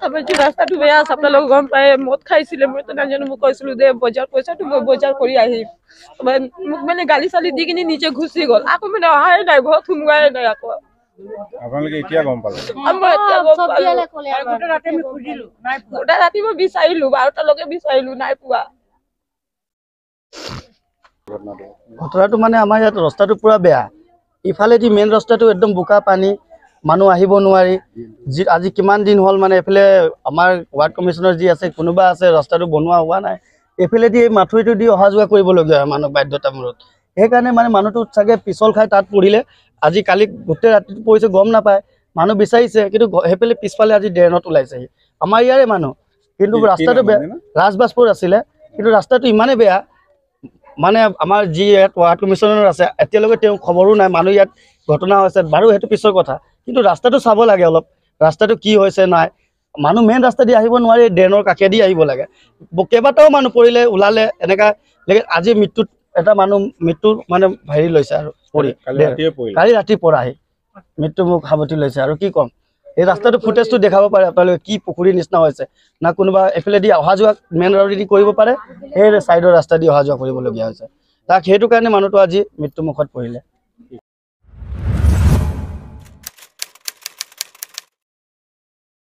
আমাৰ যে ৰাস্তাটো বেয়া আছে আপোনালোকে গম পায় মদ খাইছিলে মই তো নাজানো মই কৈছিলো যে বজাৰ পইচাটো মই বজাৰ কৰি আহিম মোক মানে গালি চালি দি কিনি নিজে ঘুচি গ'ল আকৌ মানে অহাই নাই ঘৰত সোমোৱাই নাই আকৌ আপোনালোকে এতিয়া গম পালে আমাৰ এতিয়া গম পালো গোটেই ৰাতি মই বিচাৰিলো 12টালৈকে বিচাৰিলো নাই পোৱা ঘটনাটো মানে আমাৰ ইয়াত ৰাস্তাটো পুৰা বেয়া ইফালেদি মেইন ৰাস্তাটো একদম বোকা পানী মানুহ আহিব নোৱাৰি আজি কিমান দিন হ'ল মানে এফালে আমাৰ ৱাৰ্ড কমিশনাৰ যি আছে কোনোবা আছে ৰাস্তাটো বনোৱা হোৱা নাই এফালেদি এই মাথুৰিটো দি অহা যোৱা কৰিবলগীয়া হয় মানুহ বাধ্যতামূলক সেইকাৰণে মানে মানুহটো চাগে পিছল খাই তাত পৰিলে আজি কালি গোটেই ৰাতিটো পৰিছে গম নাপায় মানুহ বিচাৰিছে কিন্তু সেইফালে পিছফালে আজি ড্ৰেইনত ওলাইছেহি আমাৰ ইয়াৰে মানুহ কিন্তু ৰাস্তাটো বেয়া ৰাজবাজপুৰ আছিলে কিন্তু ৰাস্তাটো ইমানেই বেয়া মানে আমাৰ যি ৱাৰ্ড কমিশনাৰ আছে এতিয়ালৈকে তেওঁ খবৰো নাই মানুহ ইয়াত ঘটনা হৈছে বাৰু সেইটো পিছৰ কথা কিন্তু ৰাস্তাটো চাব লাগে অলপ ৰাস্তাটো কি হৈছে নাই মানুহ মেইন ৰাস্তা দি আহিব নোৱাৰি ড্ৰেইনৰ কাষেদি আহিব লাগে কেইবাটাও মানুহ পৰিলে ওলালে এনেকা আজি মৃত্যুত এটা মানুহ মৃত্যু মানে হেৰি লৈছে আৰু কালি ৰাতি পৰা আহি মৃত্যু মুখ সাৱটি লৈছে আৰু কি ক'ম এই ৰাস্তাটো ফুটেজটো দেখাব পাৰে আপোনালোকে কি পুখুৰীৰ নিচিনা হৈছে না কোনোবা এফালেদি অহা যোৱা মেইন ৰোডেদি কৰিব পাৰে সেই চাইডৰ ৰাস্তা দি অহা যোৱা কৰিবলগীয়া হৈছে তাক সেইটো কাৰণে মানুহটো আজি মৃত্যু মুখত পৰিলে